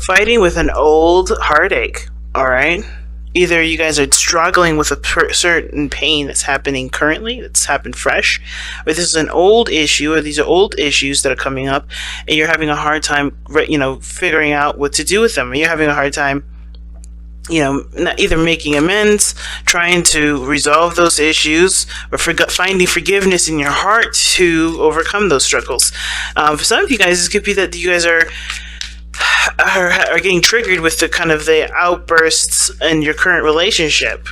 fighting with an old heartache, all right? Either you guys are struggling with a certain pain that's happening currently, that's happened fresh, or this is an old issue, or these are old issues that are coming up, and you're having a hard time, figuring out what to do with them. Or you're having a hard time, either making amends, trying to resolve those issues, or finding forgiveness in your heart to overcome those struggles. For some of you guys, it could be that you guys are getting triggered with the outbursts in your current relationship.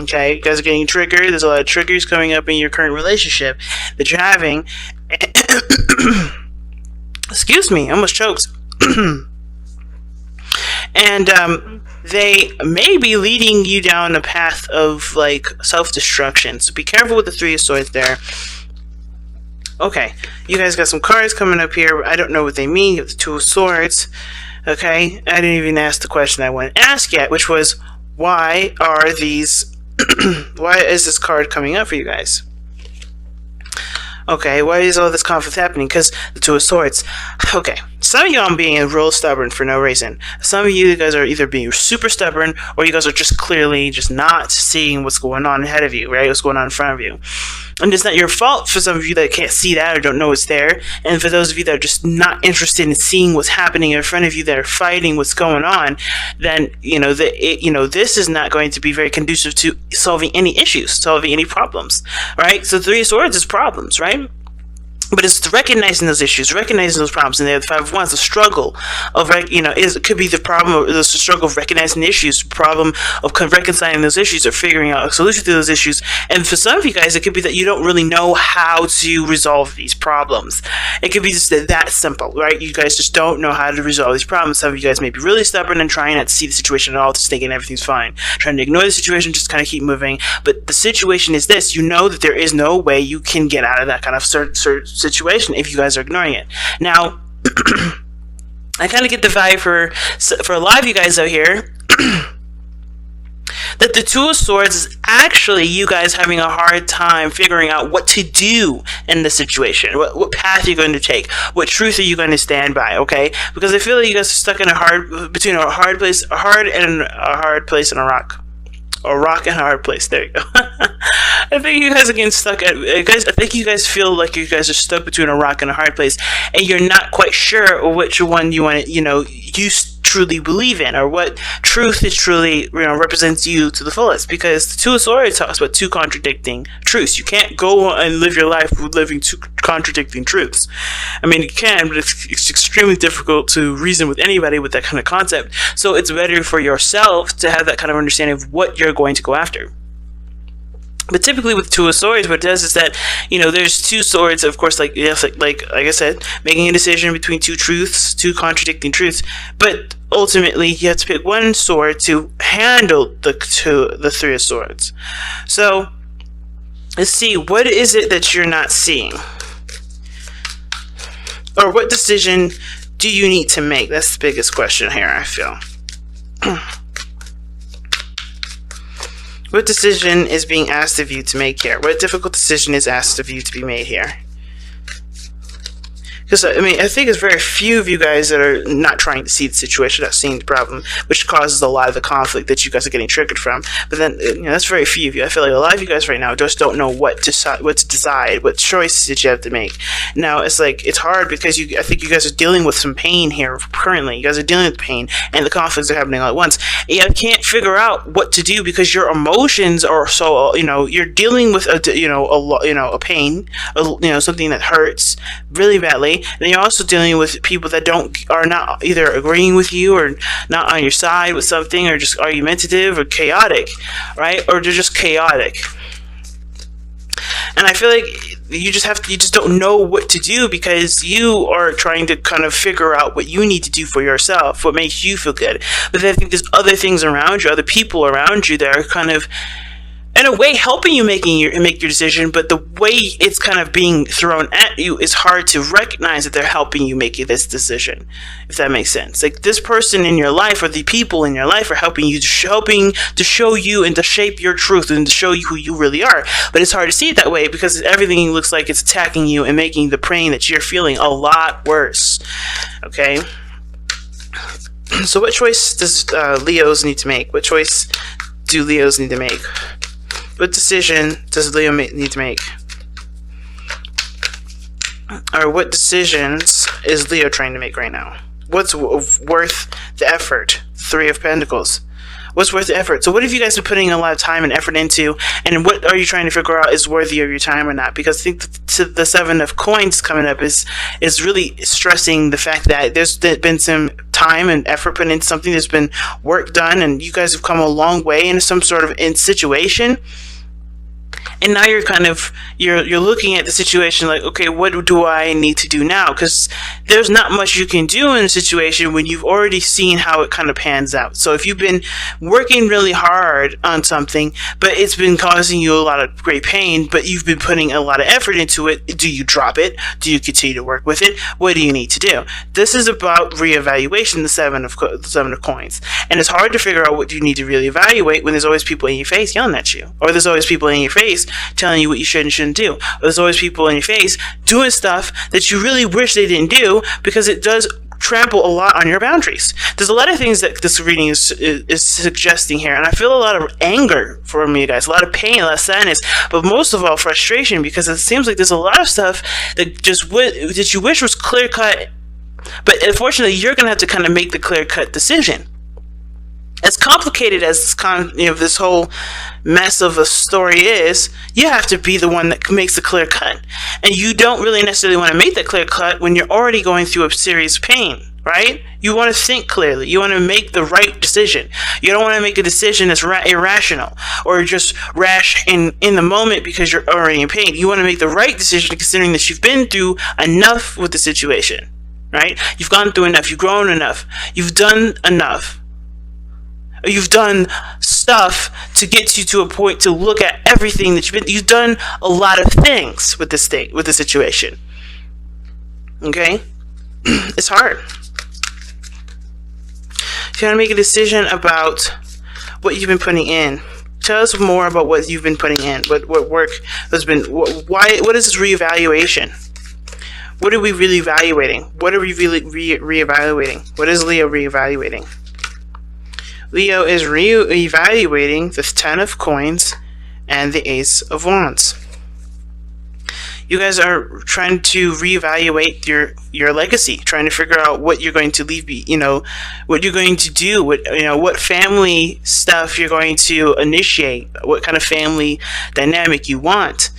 Okay, you guys are getting triggered. There's a lot of triggers coming up in your current relationship that you're having. Excuse me, I almost choked. And they may be leading you down a path of self-destruction. So be careful with the Three of Swords there. Okay, you guys got some cards coming up here. I don't know what they mean. You have the Two of Swords. Okay, I didn't even ask the question I wanted to ask yet, which was, why are these... why is this card coming up for you guys? Okay, why is all this conflict happening? Because the Two of Swords. Okay, some of y'all are being real stubborn for no reason. Some of you guys are either being super stubborn, or you guys are just clearly just not seeing what's going on ahead of you, right? What's going on in front of you. And it's not your fault for some of you that can't see that or don't know it's there. And for those of you that are just not interested in seeing what's happening in front of you, that are fighting what's going on, then this is not going to be very conducive to solving any issues, solving any problems, right? So Three of Swords is problems, right? But it's recognizing those issues, recognizing those problems, and the Five of Wands, the struggle of, it could be the problem, or the struggle of recognizing the issues, the problem of reconciling those issues, or figuring out a solution to those issues. And for some of you guys, it could be that you don't really know how to resolve these problems. It could be just that simple, right? You guys just don't know how to resolve these problems. Some of you guys may be really stubborn and trying not to see the situation at all, just thinking everything's fine, trying to ignore the situation, just kind of keep moving. But the situation is this: you know that there is no way you can get out of that kind of situation if you guys are ignoring it. Now, I kind of get the vibe for a lot of you guys out here that the Two of Swords is actually you guys having a hard time figuring out what to do in the situation, what path you're going to take, what truth are you going to stand by, okay? Because I feel like you guys are stuck in between a hard place and a rock. A rock and a hard place. There you go. I think you guys are getting stuck I think you guys feel like you guys are stuck between a rock and a hard place, and you're not quite sure which one you want to, you truly believe in, or what truth is truly, represents you to the fullest. Because the Two of Swords talks about two contradicting truths. You can't go and live your life with living two contradicting truths. I mean, you can, but it's extremely difficult to reason with anybody with that kind of concept. So it's better for yourself to have that kind of understanding of what you're going to go after. But typically with Two of Swords, what it does is that, there's two swords, of course, like I said, making a decision between two truths, two contradicting truths. But ultimately, you have to pick one sword to handle the Three of Swords. So, let's see, what is it that you're not seeing? Or what decision do you need to make? That's the biggest question here, I feel. What decision is being asked of you to make here? What difficult decision is asked of you to be made here? Because, I think there's very few of you guys that are not trying to see the situation, not seeing the problem, which causes a lot of the conflict that you guys are getting triggered from. But then, that's very few of you. I feel like a lot of you guys right now just don't know what to decide, what choices that you have to make. Now, it's hard because I think you guys are dealing with some pain here currently. You guys are dealing with pain, and the conflicts are happening all at once. And you can't figure out what to do because your emotions are so, you're dealing with a pain, something that hurts really badly. And you're also dealing with people that are not either agreeing with you or not on your side with something, or just argumentative or chaotic, right? Or they're just chaotic. And I feel like you just don't know what to do because you are trying to kind of figure out what you need to do for yourself, what makes you feel good. But then I think there's other things around you, other people around you that are kind of, in a way, helping you make your decision, but the way it's kind of being thrown at you is hard to recognize that they're helping you make this decision, if that makes sense. Like, this person in your life, or the people in your life, are helping to show you and to shape your truth and to show you who you really are. But it's hard to see it that way because everything looks like it's attacking you and making the pain that you're feeling a lot worse. Okay? So what choice does Leos need to make? What choice do Leos need to make? What decision does Leo need to make? Or what decisions is Leo trying to make right now? What's worth the effort? Three of Pentacles. What's worth the effort? So what have you guys been putting a lot of time and effort into, and what are you trying to figure out is worthy of your time or not? Because I think the Seven of Coins coming up is really stressing the fact that there's been some time and effort put into something, there's been work done, and you guys have come a long way in some sort of situation. And now you're kind of you're looking at the situation like, okay, what do I need to do now? Because there's not much you can do in a situation when you've already seen how it kind of pans out. So if you've been working really hard on something, but it's been causing you a lot of great pain, but you've been putting a lot of effort into it, do you drop it? Do you continue to work with it? What do you need to do? This is about reevaluation, the Seven of Coins. And it's hard to figure out what you need to really evaluate when there's always people in your face yelling at you, or there's always people in your face telling you what you should and shouldn't do. There's always people in your face doing stuff that you really wish they didn't do, because it does trample a lot on your boundaries. There's a lot of things that this reading is suggesting here, and I feel a lot of anger from you guys, a lot of pain, a lot of sadness, but most of all frustration, because it seems like there's a lot of stuff that that you wish was clear cut, but unfortunately you're gonna have to kind of make the clear cut decision. As complicated as this whole mess of a story is, you have to be the one that makes the clear cut. And you don't really necessarily want to make that clear cut when you're already going through a serious pain, right? You want to think clearly. You want to make the right decision. You don't want to make a decision that's irrational or just rash in the moment because you're already in pain. You want to make the right decision considering that you've been through enough with the situation, right? You've gone through enough. You've grown enough. You've done enough. You've done stuff to get you to a point to look at everything that you've done a lot of things with this thing, with the situation. Okay? It's hard. You gotta make a decision about what you've been putting in. Tell us more about what you've been putting in. What work has been, what is this reevaluation? What are we really evaluating? What are we really reevaluating? What is Leo reevaluating? Leo is re-evaluating the Ten of Coins and the Ace of Wands. You guys are trying to reevaluate your legacy, trying to figure out what you're going to leave, what you're going to do, what family stuff you're going to initiate, what kind of family dynamic you want.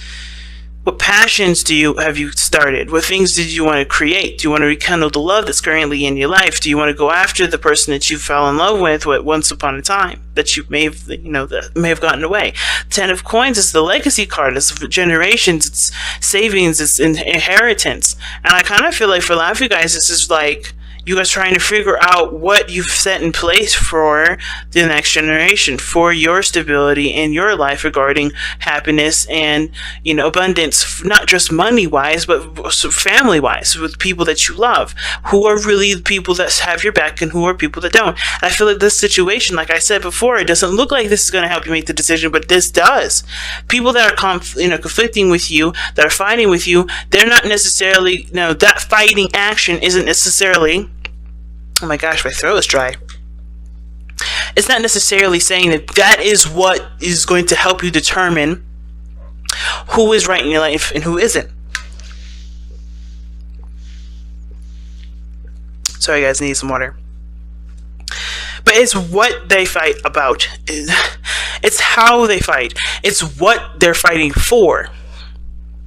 What passions have you started? What things did you want to create? Do you want to rekindle the love that's currently in your life? Do you want to go after the person that you fell in love with once upon a time that you may have, that may have gotten away? Ten of Coins is the legacy card. It's generations. It's savings. It's inheritance. And I kind of feel like for a lot of you guys, this is like you guys trying to figure out what you've set in place for the next generation, for your stability in your life regarding happiness and, abundance, not just money-wise, but family-wise, with people that you love, who are really the people that have your back and who are people that don't. And I feel like this situation, like I said before, it doesn't look like this is going to help you make the decision, but this does. People that are conflicting with you, that are fighting with you, they're not necessarily, that fighting action isn't necessarily, oh my gosh, my throat is dry. It's not necessarily saying that is what is going to help you determine who is right in your life and who isn't. Sorry guys, I need some water. But it's what they fight about. It's how they fight. It's what they're fighting for.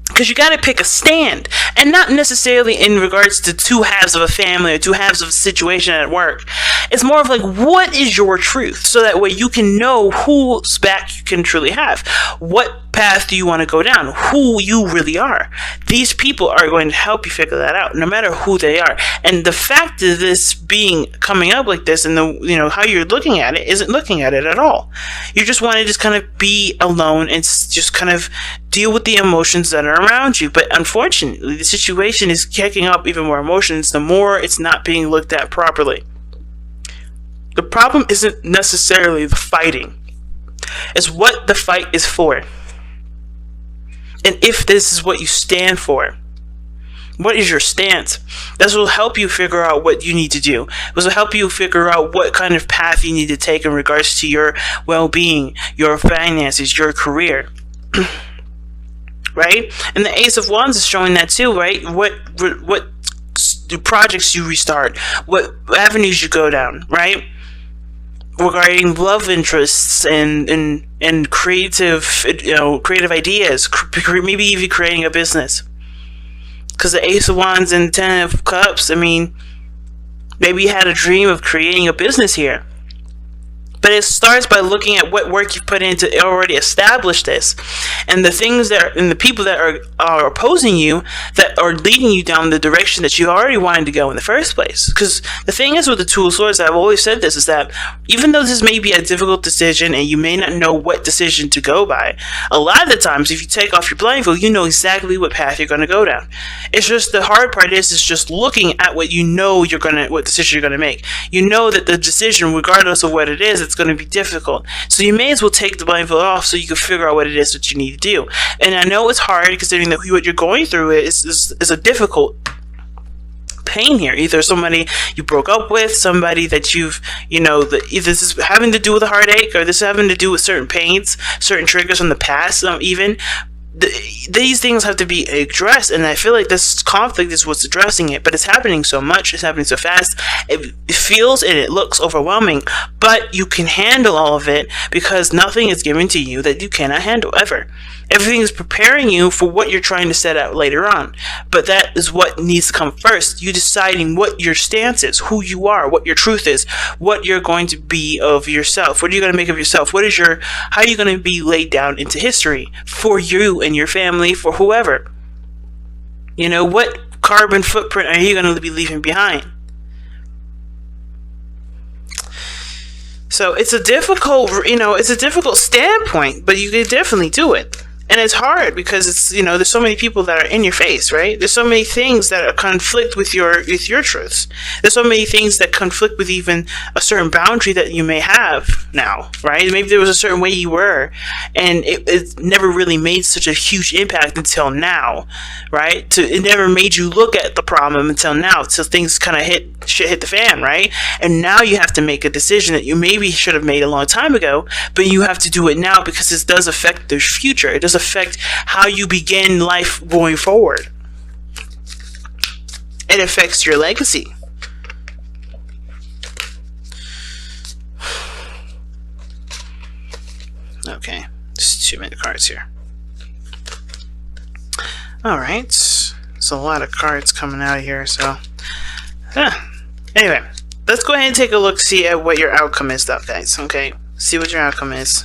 Because you got to pick a stand, and not necessarily in regards to two halves of a family or two halves of a situation at work. It's more of like, what is your truth? So that way you can know whose back you can truly have. What path do you want to go down? Who you really are. These people are going to help you figure that out, no matter who they are. And the fact of this coming up like this, and how you're looking at it, isn't looking at it at all. You just want to just kind of be alone and just kind of deal with the emotions that are around you. But unfortunately, the situation is kicking up even more emotions the more it's not being looked at properly. The problem isn't necessarily the fighting. It's what the fight is for. And if this is what you stand for, What is your stance? This will help you figure out what you need to do. This will help you figure out what kind of path you need to take in regards to your well-being, your finances, your career. Right? And the Ace of Wands is showing that too, right? What projects you restart, what avenues you go down, right? Regarding love interests and creative, creative ideas, maybe even creating a business. Because the Ace of Wands and Ten of Cups, I mean, maybe you had a dream of creating a business here. But it starts by looking at what work you've put in to already establish this, and the things and the people that are opposing you, that are leading you down the direction that you already wanted to go in the first place. Because the thing is with the Two of Swords, I've always said this, is that even though this may be a difficult decision and you may not know what decision to go by, a lot of the times if you take off your blindfold, you know exactly what path you're going to go down. It's just the hard part is just looking at what you know what decision you're going to make. You know that the decision, regardless of what it is, it's going to be difficult. So you may as well take the blindfold off so you can figure out what it is that you need to do. And I know it's hard considering that what you're going through is a difficult pain here. Either somebody you broke up with, somebody that either this is having to do with a heartache, or this is having to do with certain pains, certain triggers from the past, even. These things have to be addressed, and I feel like this conflict is what's addressing it, but it's happening so much, it's happening so fast, it feels and it looks overwhelming, but you can handle all of it because nothing is given to you that you cannot handle ever. Everything is preparing you for what you're trying to set out later on, but that is what needs to come first. You deciding what your stance is, who you are, what your truth is, what you're going to be of yourself, what are you going to make of yourself, how are you going to be laid down into history for you and your family, for whoever. What carbon footprint are you going to be leaving behind? So it's a difficult standpoint, but you can definitely do it. And it's hard because there's so many people that are in your face, right? There's so many things that conflict with your truths. There's so many things that conflict with even a certain boundary that you may have now, right? Maybe there was a certain way you were, and it never really made such a huge impact until now, right? It never made you look at the problem until now, till things kind of hit the fan, right? And now you have to make a decision that you maybe should have made a long time ago, but you have to do it now because this does affect the future. It does affect how you begin life going forward. It affects your legacy. Okay, just too many cards here. Alright, there's a lot of cards coming out of here, so anyway, let's go ahead and take a look, see at what your outcome is though, guys. Okay, see what your outcome is.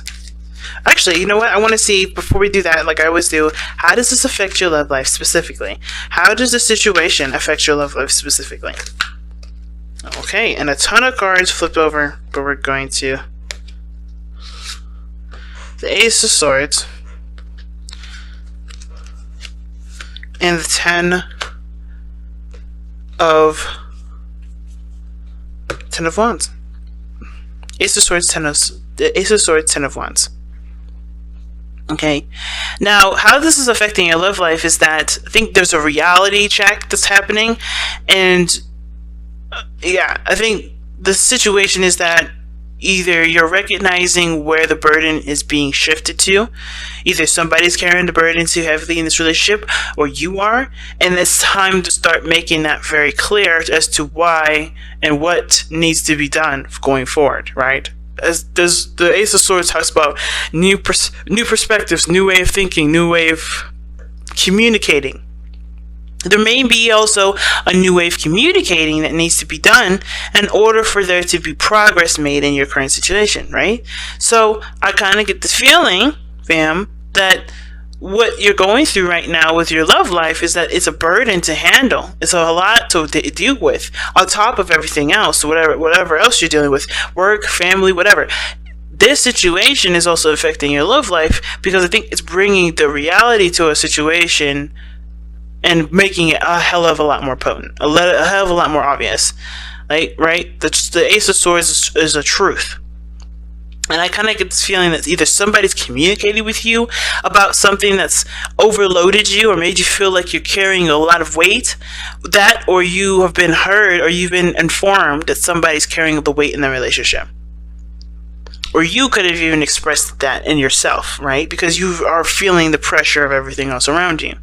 Actually, you know what? I want to see, before we do that, like I always do, how does this affect your love life specifically? How does the situation affect your love life specifically? Okay, and a ton of cards flipped over, but we're going to... the Ace of Swords. And the Ten of Wands. Ace of Swords, Ten of Wands. Okay, now how this is affecting your love life is that I think there's a reality check that's happening, and I think the situation is that either you're recognizing where the burden is being shifted to, either somebody's carrying the burden too heavily in this relationship, or you are, and it's time to start making that very clear as to why and what needs to be done going forward, right? As the Ace of Swords talks about new perspectives, new way of thinking, new way of communicating. There may be also a new way of communicating that needs to be done in order for there to be progress made in your current situation, right? So I kind of get this feeling, fam, that what you're going through right now with your love life is that it's a burden to handle. It's a lot to deal with on top of everything else, whatever else you're dealing with, work, family, whatever. This situation is also affecting your love life because I think it's bringing the reality to a situation and making it a hell of a lot more potent, a hell of a lot more obvious. Like, right? The Ace of Swords is a truth. And I kind of get this feeling that either somebody's communicated with you about something that's overloaded you or made you feel like you're carrying a lot of weight, that, or you have been heard or you've been informed that somebody's carrying the weight in the relationship. Or you could have even expressed that in yourself, right? Because you are feeling the pressure of everything else around you.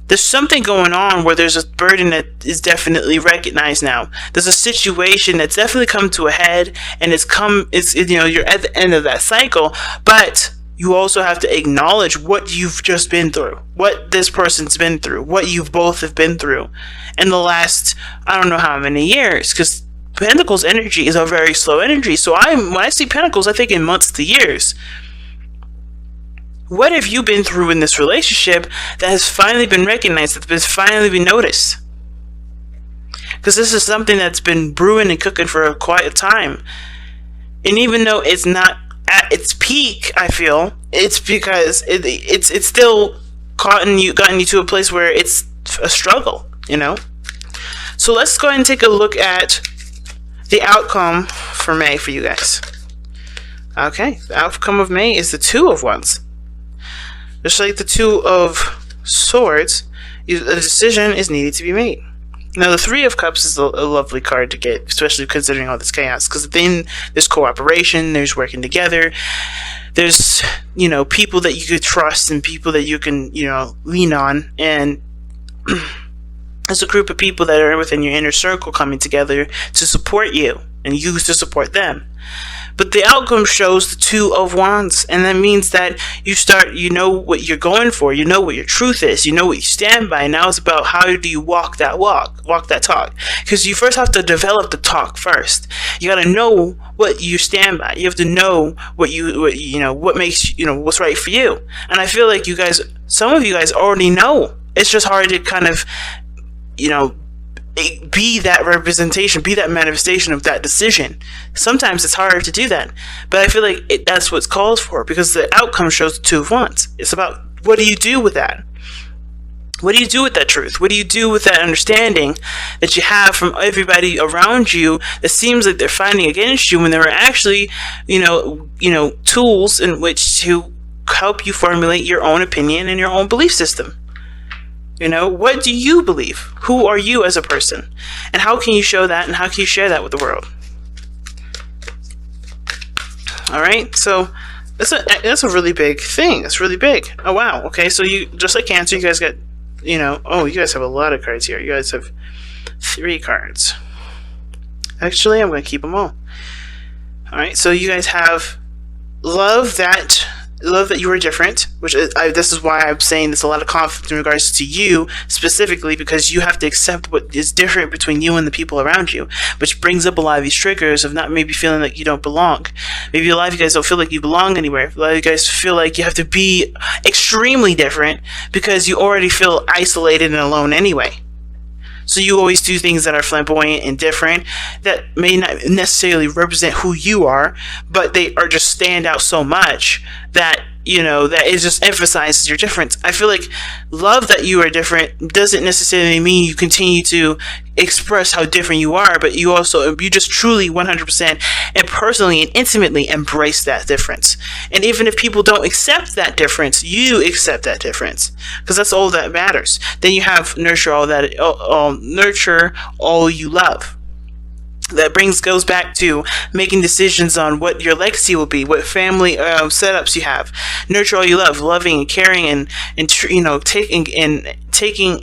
There's something going on where there's a burden that is definitely recognized now. There's a situation that's definitely come to a head, and you're at the end of that cycle, but you also have to acknowledge what you've just been through, what this person's been through, what you both have been through in the last, I don't know how many years, because Pentacles energy is a very slow energy. So when I see Pentacles, I think in months to years. What have you been through in this relationship that has finally been recognized, that has finally been noticed? Because this is something that's been brewing and cooking for quite a time. And even though it's not at its peak, I feel, it's because it's still gotten you to a place where it's a struggle, So let's go ahead and take a look at the outcome for May for you guys. Okay, the outcome of May is the Two of Wands. Just like the Two of Swords, a decision is needed to be made. Now, the Three of Cups is a lovely card to get, especially considering all this chaos, because then there's cooperation, there's working together, there's, people that you could trust and people that you can, lean on, and there's a group of people that are within your inner circle coming together to support you, and you to support them. But the outcome shows the Two of Wands, and that means that you know what you're going for, you know what your truth is, you know what you stand by. Now it's about how do you walk that talk. Because you first have to develop the talk first. You got to know what you stand by. You have to know what makes, what's right for you. And I feel like some of you guys already know. It's just hard to kind of, be that representation, be that manifestation of that decision. Sometimes it's hard to do that, but I feel like that's what's called for, because the outcome shows the Two of Wands. It's about, what do you do with that? What do you do with that truth? What do you do with that understanding that you have from everybody around you that seems like they're fighting against you when there are actually, tools in which to help you formulate your own opinion and your own belief system? What do you believe? Who are you as a person? And how can you show that, and how can you share that with the world? Alright, so that's a really big thing. That's really big. Oh, wow. Okay, so you, just like Cancer, you guys got, you guys have a lot of cards here. You guys have 3 cards. Actually, I'm going to keep them all. Alright, so you guys have love that you are different, which this is why I'm saying there's a lot of conflict in regards to you specifically, because you have to accept what is different between you and the people around you, which brings up a lot of these triggers of not maybe feeling like you don't belong. Maybe a lot of you guys don't feel like you belong anywhere. A lot of you guys feel like you have to be extremely different because you already feel isolated and alone anyway. So you always do things that are flamboyant and different that may not necessarily represent who you are, but they are just stand out so much that, that it just emphasizes your difference. I feel like love that you are different doesn't necessarily mean you continue to express how different you are, but you just truly 100% and personally and intimately embrace that difference. And even if people don't accept that difference, you accept that difference, because that's all that matters. Then you have nurture all you love. That goes back to making decisions on what your legacy will be, what family setups you have. Nurture all you love, loving and caring, and taking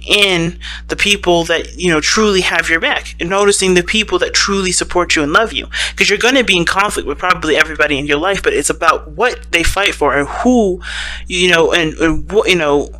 in the people that truly have your back, and noticing the people that truly support you and love you. Because you're going to be in conflict with probably everybody in your life, but it's about what they fight for and who, and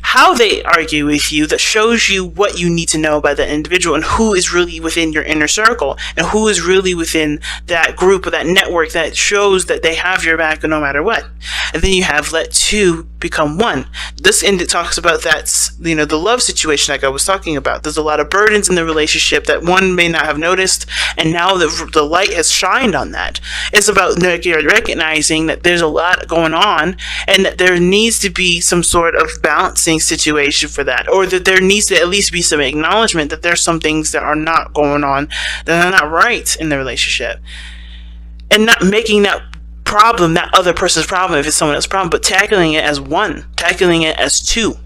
how they argue with you, that shows you what you need to know about that individual and who is really within your inner circle and who is really within that group or that network that shows that they have your back no matter what. And then you have let two become one. This end talks about that's the love situation like I was talking about. There's a lot of burdens in the relationship that one may not have noticed, and now the light has shined on that. It's about recognizing that there's a lot going on and that there needs to be some sort of balancing situation for that, or that there needs to at least be some acknowledgement that there's some things that are not going on, that are not right in the relationship, and not making that problem, that other person's problem if it's someone else's problem, but tackling it as one, tackling it as two.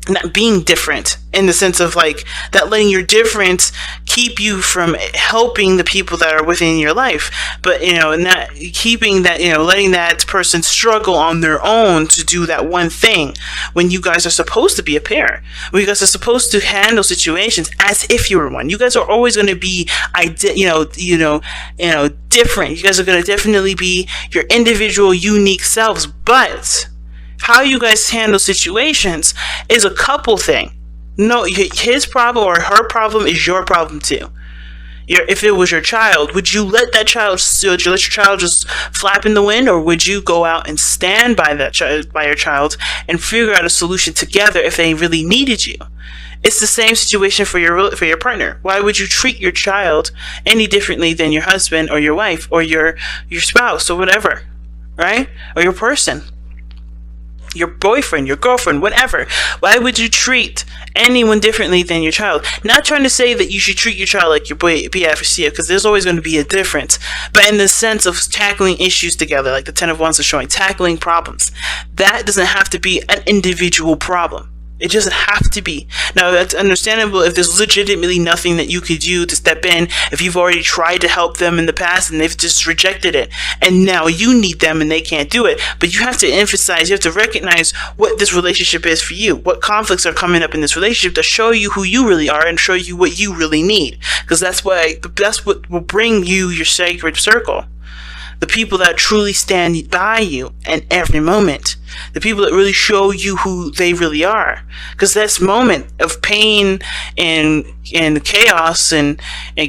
Not being different in the sense of like that, letting your difference keep you from helping the people that are within your life, but not keeping that, letting that person struggle on their own to do that one thing, when you guys are supposed to be a pair, when you guys are supposed to handle situations as if you were one. You guys are always going to be different. You guys are going to definitely be your individual unique selves, but how you guys handle situations is a couple thing. No, his problem or her problem is your problem too. If it was your child, would you let that child? Would you let your child just flap in the wind, or would you go out and stand by that by your child, and figure out a solution together if they really needed you? It's the same situation for your partner. Why would you treat your child any differently than your husband or your wife or your spouse or whatever, right? Or your person, your boyfriend, your girlfriend, whatever. Why would you treat anyone differently than your child? Not trying to say that you should treat your child like your boy BF or CF, because there's always going to be a difference, but in the sense of tackling issues together, like the 10 of Wands is showing, tackling problems. That doesn't have to be an individual problem. It doesn't have to be. Now, that's understandable if there's legitimately nothing that you could do to step in, if you've already tried to help them in the past and they've just rejected it, and now you need them and they can't do it. But you have to emphasize, you have to recognize what this relationship is for you, what conflicts are coming up in this relationship to show you who you really are and show you what you really need. Because that's what will bring you your sacred circle. The people that truly stand by you in every moment. The people that really show you who they really are. Because this moment of pain and chaos and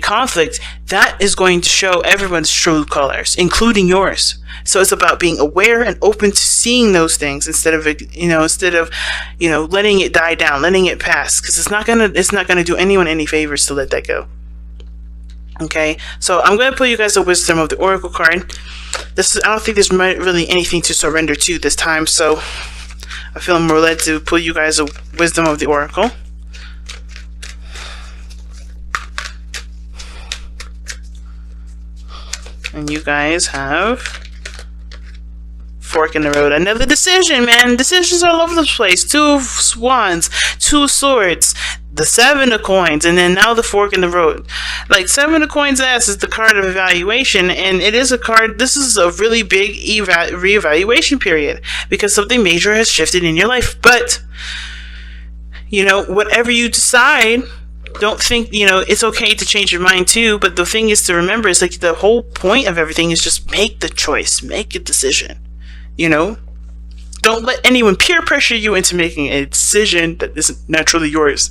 conflict, that is going to show everyone's true colors, including yours. So it's about being aware and open to seeing those things instead of letting it die down, letting it pass. Because it's not gonna do anyone any favors to let that go. Okay, so I'm going to put you guys the Wisdom of the Oracle card. I don't think there's really anything to surrender to this time, so I feel more led to pull you guys the Wisdom of the Oracle. And you guys have Fork in the Road. Another decision, man. Decisions are all over the place. 2 of Wands, 2 of Swords, the 7 of Coins, and then now the Fork in the Road. Like, 7 of Coins ass is the card of evaluation, and it is a card. This is a really big reevaluation period because something major has shifted in your life. But whatever you decide, don't think it's okay to change your mind too. But the thing is to remember is, like, the whole point of everything is just make the choice, make a decision. Don't let anyone peer pressure you into making a decision that isn't naturally yours.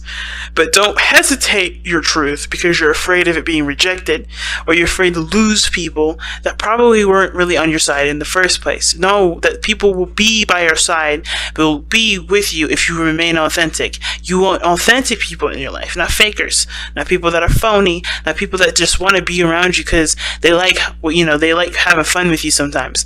But don't hesitate your truth because you're afraid of it being rejected, or you're afraid to lose people that probably weren't really on your side in the first place. Know that people will be by your side, will be with you if you remain authentic. You want authentic people in your life, not fakers, not people that are phony, not people that just want to be around you because they like having fun with you sometimes.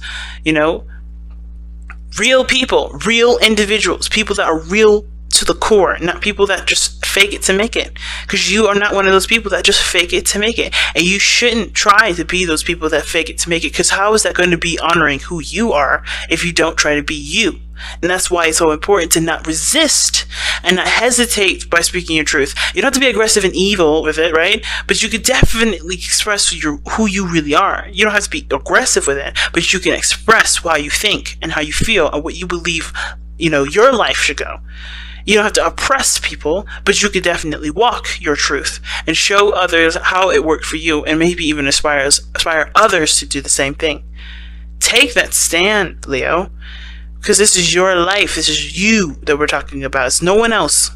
Real people, real individuals, people that are real to the core, not people that just fake it to make it. Because you are not one of those people that just fake it to make it. And you shouldn't try to be those people that fake it to make it, because how is that going to be honoring who you are if you don't try to be you? And that's why it's so important to not resist and not hesitate by speaking your truth. You don't have to be aggressive and evil with it, right? But you could definitely express who you really are. You don't have to be aggressive with it, but you can express how you think and how you feel and what you believe, your life should go. You don't have to oppress people, but you could definitely walk your truth and show others how it worked for you, and maybe even inspire others to do the same thing. Take that stand, Leo. Because this is your life. This is you that we're talking about. It's no one else.